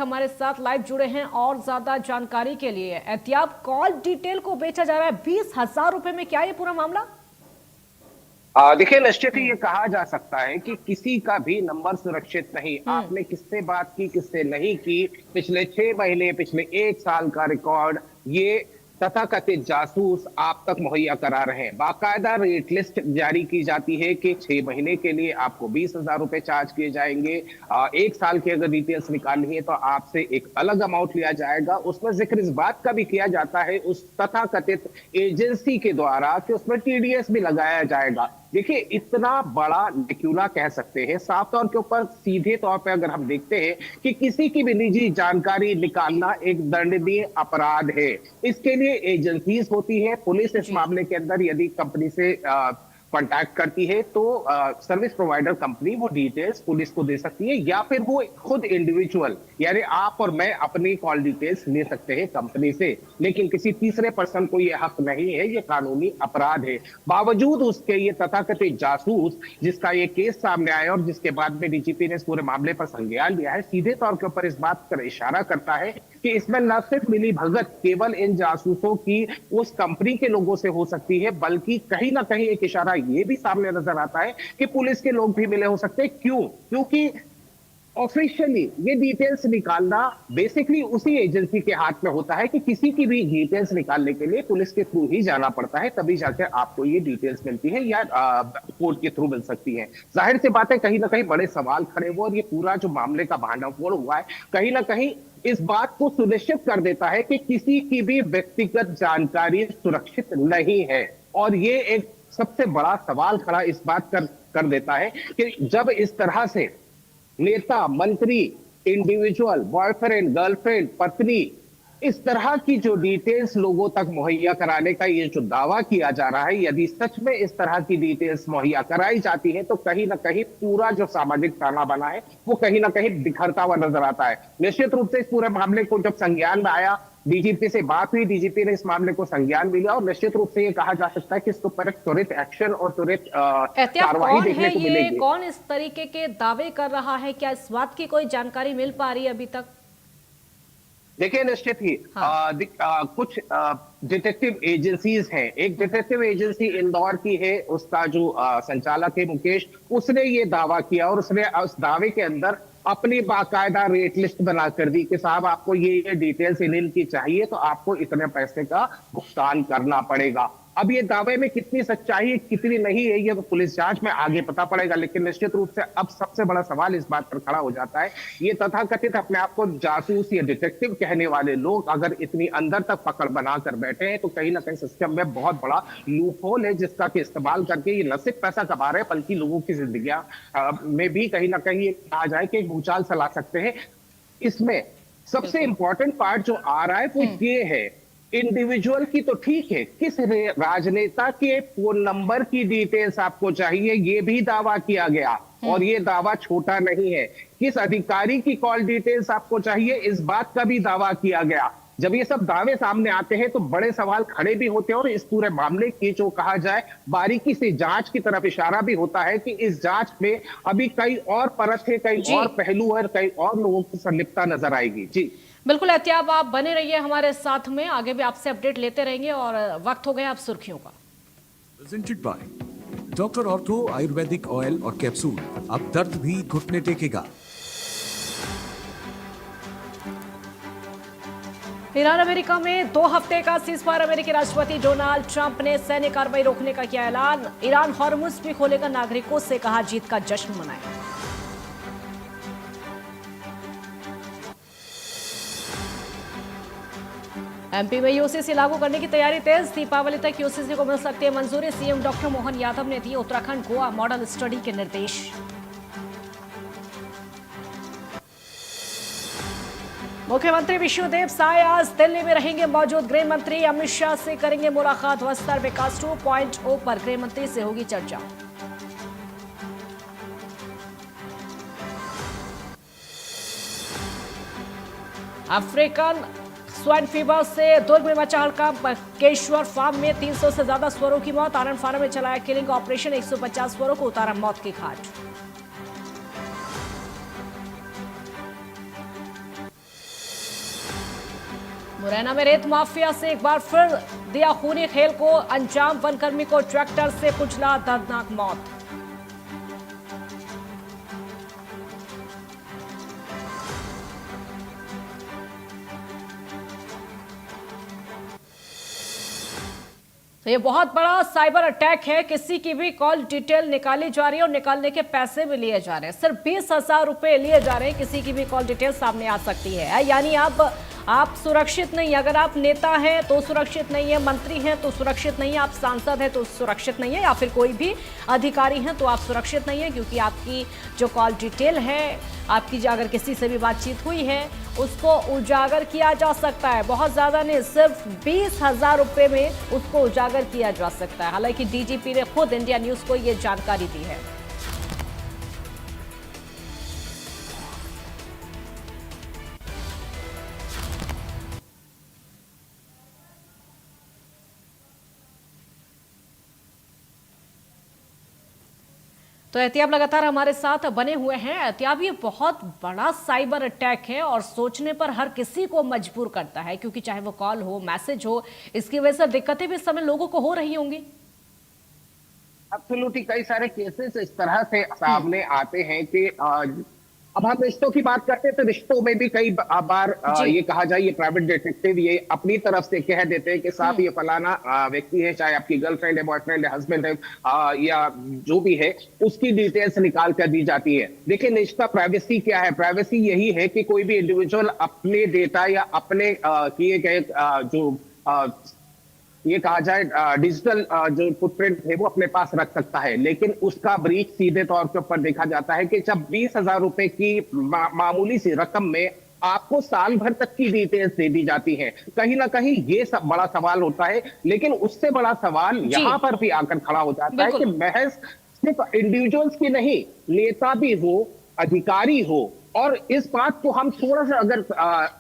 हमारे साथ लाइव जुड़े हैं और ज्यादा जानकारी के लिए। एहतियाब कॉल डिटेल को बेचा जा रहा है 20,000 रुपए में, क्या ये पूरा मामला? देखिए, निश्चित ही ये कहा जा सकता है कि किसी का भी नंबर सुरक्षित नहीं। आपने किससे बात की, किससे नहीं की, पिछले 6 महीने, पिछले 1 साल का रिकॉर्ड ये तथाकथित जासूस आप तक मुहैया करा रहे हैं। बाकायदा रेट लिस्ट जारी की जाती है कि 6 महीने के लिए आपको 20,000 रुपए चार्ज किए जाएंगे। 1 साल की अगर डिटेल्स निकालनी है तो आपसे एक अलग अमाउंट लिया जाएगा। उसमें जिक्र इस बात का भी किया जाता है उस तथाकथित एजेंसी के द्वारा कि उसमें टीडीएस भी लगाया जाएगा। देखिए, इतना बड़ा निक्यूला कह सकते हैं, साफ तौर के ऊपर सीधे तौर पे अगर हम देखते हैं कि किसी की भी निजी जानकारी निकालना एक दंडनीय अपराध है। इसके लिए एजेंसीज होती है। पुलिस इस मामले के अंदर यदि कंपनी से कांटेक्ट करती है तो सर्विस प्रोवाइडर कंपनी वो डिटेल्स पुलिस को दे सकती है, या फिर वो खुद इंडिविजुअल यानी आप और मैं अपनी कॉल डिटेल्स ले सकते हैं कंपनी से। लेकिन किसी तीसरे पर्सन को ये हक नहीं है, ये कानूनी अपराध है। बावजूद उसके ये तथाकथित जासूस जिसका ये केस सामने आया और जिसके बाद में डीजीपी ने इस पूरे मामले पर संज्ञान लिया है, सीधे तौर के ऊपर इस बात पर इशारा करता है कि इसमें न सिर्फ मिली भगत केवल इन जासूसों की उस कंपनी के लोगों से हो सकती है, बल्कि कहीं ना कहीं एक इशारा ये भी सामने नजर आता है कि पुलिस के लोग भी मिले हो सकते हैं। क्यों? क्योंकि ऑफिशियली ये डिटेल्स निकालना बेसिकली उसी एजेंसी के हाथ में होता है कि किसी की भी डिटेल्स निकालने के लिए पुलिस के थ्रू ही जाना पड़ता है, तभी जाकर आपको ये डिटेल्स मिलती है या कोर्ट के थ्रू मिल सकती है। जाहिर सी बात है, कहीं ना कहीं बड़े सवाल खड़े हुए और ये पूरा जो मामले का भांडाफोड़ हुआ है कहीं ना कहीं इस बात को सुनिश्चित कर देता है कि किसी की भी व्यक्तिगत जानकारी सुरक्षित नहीं है। और ये एक सबसे बड़ा सवाल खड़ा इस बात कर देता है कि जब इस तरह से नेता, मंत्री, इंडिविजुअल, बॉयफ्रेंड, गर्लफ्रेंड, पत्नी, इस तरह की जो डिटेल्स लोगों तक मुहैया कराने का ये जो दावा किया जा रहा है, यदि सच में इस तरह की डिटेल्स मुहैया कराई जाती है तो कहीं ना कहीं पूरा जो सामाजिक ताना बना है वो कहीं ना कहीं बिखरता हुआ नजर आता है। निश्चित रूप से इस पूरे मामले को जब संज्ञान में आया, डीजीपी से बात हुई, डीजीपी ने इस मामले को संज्ञान भी लिया और निश्चित रूप से ये कहा जा सकता है कि इसके ऊपर त्वरित एक्शन और त्वरित कार्रवाई देखने को मिलेगी। कौन इस तरीके के दावे कर रहा है? क्या इस बात की कोई जानकारी मिल पा रही है अभी तक? देखिए, निश्चित ही कुछ डिटेक्टिव एजेंसीज हैं। एक डिटेक्टिव एजेंसी इंदौर की है, उसका जो संचालक है मुकेश, उसने ये दावा किया और उसने उस दावे के अंदर अपनी बाकायदा रेट लिस्ट बना कर दी कि साहब आपको ये डिटेल्स इन की चाहिए तो आपको इतने पैसे का भुगतान करना पड़ेगा। अब ये दावे में कितनी सच्चाई कितनी नहीं है ये तो पुलिस जांच में आगे पता पड़ेगा, लेकिन निश्चित रूप से अब सबसे बड़ा सवाल इस बात पर खड़ा हो जाता है, ये तथाकथित अपने आप को जासूस या डिटेक्टिव कहने वाले लोग अगर इतनी अंदर तक पकड़ बनाकर बैठे हैं तो कहीं ना कहीं सिस्टम में बहुत बड़ा लूप होल है जिसका कि इस्तेमाल करके ये न सिर्फ पैसा कमा रहे हैं बल्कि लोगों की जिंदगियां में भी कहीं ना कहीं कहा जाए कि भूचाल चला सकते हैं। इसमें सबसे इंपॉर्टेंट पार्ट जो आ रहा है वो ये है, इंडिविजुअल की तो ठीक है, किस राजनेता के फोन नंबर की डिटेल्स आपको चाहिए ये भी दावा किया गया और ये दावा छोटा नहीं है। किस अधिकारी की कॉल डिटेल्स आपको चाहिए इस बात का भी दावा किया गया। जब ये सब दावे सामने आते हैं तो बड़े सवाल खड़े भी होते हैं और इस पूरे मामले की जो कहा जाए बारीकी से जांच की तरफ इशारा भी होता है कि इस जांच में अभी कई और परत है, कई और पहलू है, कई और लोगों की संलिप्तता नजर आएगी। जी बिल्कुल एहतियाब, आप बने रहिए हमारे साथ में, आगे भी आपसे अपडेट लेते रहेंगे। और वक्त हो गया आप सुर्खियों का। Presented by doctor ortho Ayurvedic oil और कैप्सूल, अब दर्द भी घुटने टेकेगा। ईरान अमेरिका में 2 हफ्ते का सीजफायर, अमेरिकी राष्ट्रपति डोनाल्ड ट्रंप ने सैन्य कार्रवाई रोकने का किया ऐलान। ईरान हॉर्मुज़ भी खोलेगा, नागरिकों से कहा जीत का जश्न मनाएं। एमपी में यूसीसी लागू करने की तैयारी तेज, दीपावली तक यूसीसी को मिल सकती है मंजूरी। सीएम डॉक्टर मोहन यादव ने दिए उत्तराखंड गोवा मॉडल स्टडी के निर्देश। मुख्यमंत्री विष्णुदेव साय आज दिल्ली में रहेंगे मौजूद। गृह मंत्री अमित शाह से करेंगे मुलाकात। बस्तर विकास 2.0 पर गृह मंत्री से होगी चर्चा। अफ्रीकन स्वाइन फीवर से दुर्ग में मचा हड़कंप। केशवर फार्म में 300 से ज्यादा सुअरों की मौत। आनंद फार्म में चलाया किलिंग ऑपरेशन, 150 सुअरों को उतारा मौत की घाट। मुरैना में रेत माफिया से एक बार फिर दिया खूनी खेल को अंजाम, वनकर्मी को ट्रैक्टर से कुचला, दर्दनाक मौत। तो ये बहुत बड़ा साइबर अटैक है। किसी की भी कॉल डिटेल निकाली जा रही है और निकालने के पैसे भी लिए जा रहे हैं। सिर्फ 20,000 रुपए लिए जा रहे हैं। किसी की भी कॉल डिटेल सामने आ सकती है। यानी आप सुरक्षित नहीं। अगर आप नेता हैं तो सुरक्षित नहीं है, मंत्री हैं तो सुरक्षित नहीं है, आप सांसद हैं तो सुरक्षित नहीं है, या फिर कोई भी अधिकारी हैं तो आप सुरक्षित नहीं है, क्योंकि आपकी जो कॉल डिटेल है, आपकी अगर किसी से भी बातचीत हुई है, उसको उजागर किया जा सकता है। बहुत ज़्यादा नहीं, सिर्फ 20,000 रुपये में उसको उजागर किया जा सकता है। हालांकि डीजीपी ने खुद इंडिया न्यूज़ को ये जानकारी दी है। तो एहतियाब लगातार हमारे साथ बने हुए हैं। एहतियाब, ये बहुत बड़ा साइबर अटैक है और सोचने पर हर किसी को मजबूर करता है, क्योंकि चाहे वो कॉल हो, मैसेज हो, इसकी वजह से दिक्कतें भी इस समय लोगों को हो रही होंगी। एब्सोल्युटली कई सारे केसेस इस तरह से सामने आते हैं कि अब हम रिश्तों की बात करते हैं तो रिश्तों में भी कई बार ये कहा जाए, ये प्राइवेट डिटेक्टिव ये अपनी तरफ से कह देते हैं कि साहब ये फलाना व्यक्ति है, चाहे आपकी गर्लफ्रेंड है, बॉयफ्रेंड है, हस्बैंड है, या जो भी है, उसकी डिटेल्स निकाल कर दी जाती है। लेकिन इसका प्राइवेसी क्या है? प्राइवेसी यही है कि कोई भी इंडिविजुअल अपने डेटा या अपने किए गए जो ये कहा जाए डिजिटल जो फुटप्रिंट है वो अपने पास रख सकता है। लेकिन उसका ब्रीच सीधे तौर के ऊपर देखा जाता है कि जब 20,000 रुपए की मामूली सी रकम में आपको साल भर तक की डिटेल्स दे दी जाती है, कहीं ना कहीं ये सब बड़ा सवाल होता है। लेकिन उससे बड़ा सवाल यहाँ पर भी आकर खड़ा हो जाता है कि महज सिर्फ इंडिविजुअल्स की नहीं, नेता भी हो, अधिकारी हो, और इस बात को हम थोड़ा सा अगर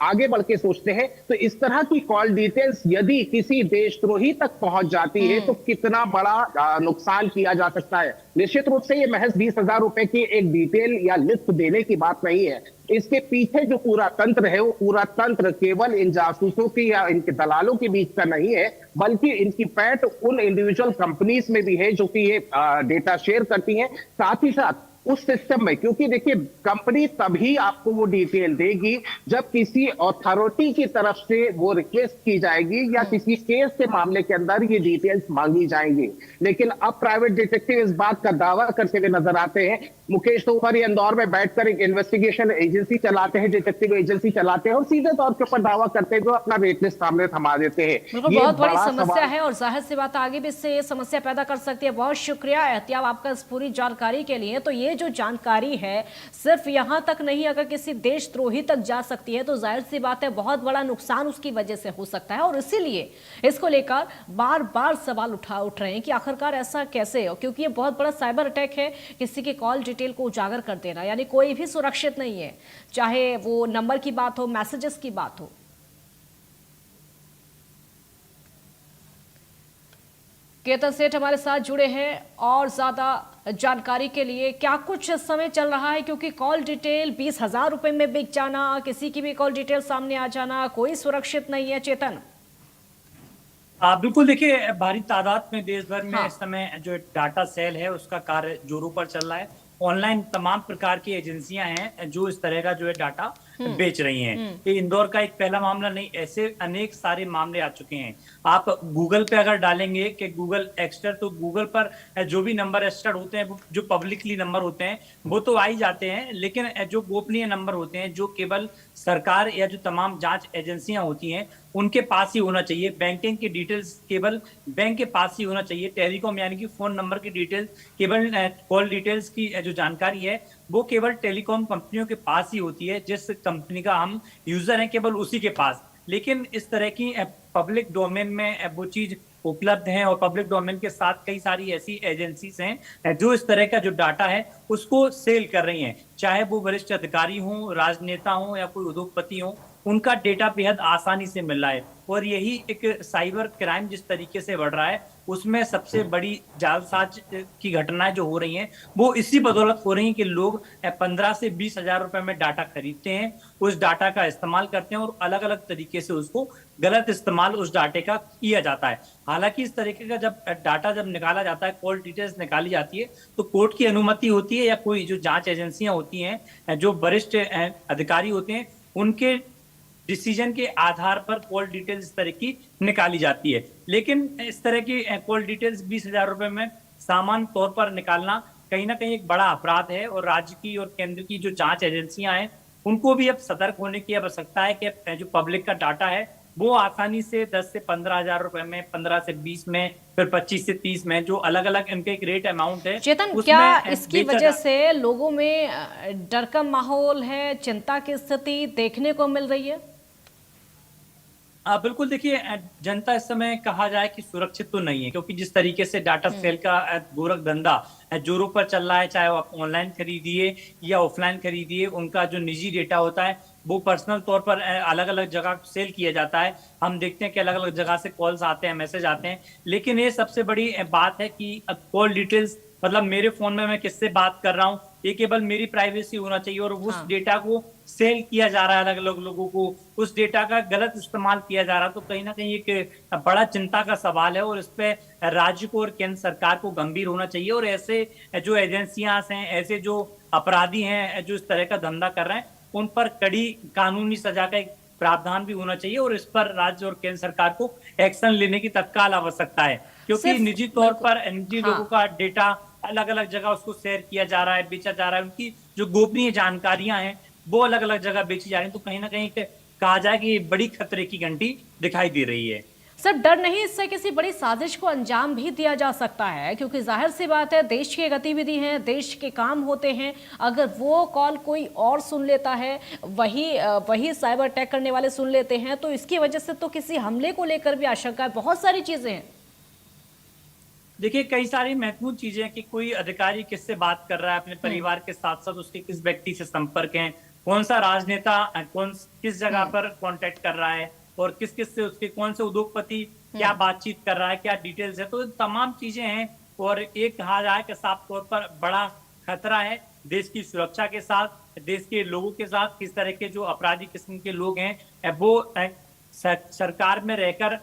आगे बढ़ के सोचते हैं तो इस तरह की कॉल डिटेल्स यदि किसी देशद्रोही तक पहुंच जाती है तो कितना बड़ा नुकसान किया जा सकता है। निश्चित रूप से ये महज 20,000 रुपए की एक डिटेल या लिस्ट देने की बात नहीं है। इसके पीछे जो पूरा तंत्र है वो पूरा तंत्र केवल इन जासूसों की या इनके दलालों के बीच का नहीं है, बल्कि इनकी पैठ उन इंडिविजुअल कंपनीज में भी है जो कि ये डेटा शेयर करती हैं, साथ ही साथ उस सिस्टम में। क्योंकि देखिए, कंपनी तभी आपको वो डिटेल देगी जब किसी अथॉरिटी की तरफ से वो रिक्वेस्ट की जाएगी या किसी केस के मामले के अंदर ये डिटेल्स मांगी जाएंगी। लेकिन अब प्राइवेट डिटेक्टिव इस बात का दावा करते हुए नजर आते हैं। मुकेश तोमर इंदौर में बैठकर एक इन्वेस्टिगेशन एजेंसी चलाते हैं, डिटेक्टिव एजेंसी चलाते हैं, और सीधे तौर के ऊपर दावा करते हुए अपना रेट लिस्ट सामने थमा देते हैं। बिल्कुल, बहुत बड़ी समस्या है और जाहिर सी बात आगे भी इससे ये समस्या पैदा कर सकती है। बहुत शुक्रिया एहतियाब आपका इस पूरी जानकारी के लिए। तो ये जो जानकारी है सिर्फ यहां तक नहीं, अगर किसी देशद्रोही तक जा सकती है तो जाहिर सी बात है बहुत बड़ा नुकसान उसकी वजह से हो सकता है। और इसीलिए इसको लेकर बार बार सवाल उठ रहे हैं कि आखिरकार ऐसा कैसे हो, क्योंकि ये बहुत बड़ा साइबर अटैक है। किसी की कॉल डिटेल को उजागर कर देना, यानी कोई भी सुरक्षित नहीं है, चाहे वो नंबर की बात हो, मैसेजेस की बात हो। केतन सेठ हमारे साथ जुड़े हैं और ज्यादा जानकारी के लिए। क्या कुछ समय चल रहा है, क्योंकि कॉल डिटेल 20,000 रुपए में बिक जाना, किसी की भी कॉल डिटेल सामने आ जाना, कोई सुरक्षित नहीं है। चेतन, बिल्कुल, देखिए भारी तादाद में देश भर में इस समय जो डाटा सेल है उसका कार्य जोरों पर चल रहा है। ऑनलाइन तमाम प्रकार की एजेंसियां हैं जो इस तरह का जो है डाटा बेच रही हैं। ये इंदौर का एक पहला मामला नहीं, ऐसे अनेक सारे मामले आ चुके हैं। आप गूगल पे अगर डालेंगे कि गूगल एक्स्टर, तो गूगल पर जो भी नंबर रजिस्टर्ड होते हैं वो जो पब्लिकली नंबर होते हैं वो तो आ ही जाते हैं, लेकिन जो गोपनीय नंबर होते हैं जो केवल सरकार या जो तमाम जांच एजेंसियां होती हैं उनके पास ही होना चाहिए। बैंकिंग की डिटेल्स केवल बैंक के पास ही होना चाहिए। टेलीकॉम यानी कि फोन नंबर की डिटेल्स, केवल कॉल डिटेल्स की जो जानकारी है वो केवल टेलीकॉम कंपनियों के पास ही होती है। जिस कंपनी का हम यूजर हैं केवल उसी के पास। लेकिन इस तरह की पब्लिक डोमेन में वो चीज उपलब्ध है और पब्लिक डोमेन के साथ कई सारी ऐसी एजेंसीज हैं जो इस तरह का जो डाटा है उसको सेल कर रही हैं। चाहे वो वरिष्ठ अधिकारी हों, राजनेता हों या कोई उद्योगपति हों, उनका डेटा बेहद आसानी से मिल रहा है। और यही एक साइबर क्राइम जिस तरीके से बढ़ रहा है उसमें सबसे बड़ी जालसाज की घटनाएं जो हो रही हैं वो इसी बदौलत हो रही हैं कि लोग 15 से 20 हजार रुपए में डाटा खरीदते हैं, उस डाटा का इस्तेमाल करते हैं और अलग अलग तरीके से उसको गलत इस्तेमाल उस डाटे का किया जाता है। हालांकि इस तरीके का जब निकाला जाता है, कॉल डिटेल्स निकाली जाती है, तो कोर्ट की अनुमति होती है या कोई जो जांच एजेंसियां होती हैं, जो वरिष्ठ अधिकारी होते हैं, उनके डिसीजन के आधार पर कॉल डिटेल्स इस तरह की निकाली जाती है। लेकिन इस तरह की कॉल डिटेल्स 20,000 रुपए में सामान्य तौर पर निकालना कहीं ना कहीं एक बड़ा अपराध है और राज्य की और केंद्र की जो जांच एजेंसियां हैं उनको भी अब सतर्क होने की आवश्यकता है कि जो पब्लिक का डाटा है वो आसानी से 10 से 15,000 रुपए में, 15 से 20 में, फिर 25 से 30 में, जो अलग अलग इनके एक रेट अमाउंट है, चेतन, क्या इसकी वजह से लोगों में डर का माहौल है, चिंता की स्थिति देखने को मिल रही है? बिल्कुल। देखिए, जनता इस समय कहा जाए कि सुरक्षित तो नहीं है, क्योंकि जिस तरीके से डाटा सेल का गोरख धंधा जोरों पर चल रहा है, चाहे आप ऑनलाइन खरीदिए या ऑफलाइन खरीदिए, उनका जो निजी डेटा होता है वो पर्सनल तौर पर अलग अलग जगह सेल किया जाता है। हम देखते हैं कि अलग अलग जगह से कॉल्स आते हैं, मैसेज आते हैं, लेकिन ये सबसे बड़ी बात है कि अब कॉल डिटेल्स, मतलब मेरे फोन में मैं किससे बात कर रहा हूँ, ये केवल मेरी प्राइवेसी होना चाहिए, और उस डेटा को सेल किया जा रहा है अलग अलग लोगों को, उस डेटा का गलत इस्तेमाल किया जा रहा है, तो कहीं ना कहीं एक बड़ा चिंता का सवाल है और इस पे राज्य को और केंद्र सरकार को गंभीर होना चाहिए। और ऐसे जो एजेंसियां हैं, ऐसे जो अपराधी हैं जो इस तरह का धंधा कर रहे हैं, उन पर कड़ी कानूनी सजा का एक प्रावधान भी होना चाहिए और इस पर राज्य और केंद्र सरकार को एक्शन लेने की तत्काल आवश्यकता है, क्योंकि निजी तौर पर निजी लोगों का डेटा अलग अलग जगह उसको शेयर किया जा रहा है, बेचा जा रहा है, उनकी जो गोपनीय जानकारियां हैं वो अलग अलग जगह बेची जा रही है, तो कहीं ना कहीं कहा जाए कि बड़ी खतरे की घंटी दिखाई दे रही है। सर, डर नहीं, इससे किसी बड़ी साजिश को अंजाम भी दिया जा सकता है, क्योंकि जाहिर सी बात है देश की गतिविधि है, देश के काम होते हैं, अगर वो कॉल कोई और सुन लेता है, वही साइबर अटैक करने वाले सुन लेते हैं, तो इसकी वजह से तो किसी हमले को लेकर भी आशंका है, बहुत सारी चीजें हैं। देखिए, कई सारी महत्वपूर्ण चीजें हैं कि कोई अधिकारी किससे बात कर रहा है, अपने परिवार के साथ साथ उसके किस व्यक्ति से संपर्क है, कौन सा राजनेता किस जगह पर कांटेक्ट कर रहा है, और किस किस से उसके कौन से उद्योगपति क्या बातचीत कर रहा है, क्या डिटेल्स है, तो तमाम चीजें हैं। और एक कहा जाए कि साफ तौर पर बड़ा खतरा है देश की सुरक्षा के साथ, देश के लोगों के साथ। किस तरह के जो अपराधी किस्म के लोग हैं वो सरकार में रहकर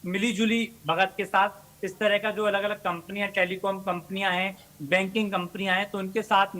मिली जुली भगत के साथ इस तरह का जो अलग अलग कंपनियां, टेलीकॉम कंपनियां हैं, बैंकिंग कंपनियां हैं, तो उनके साथ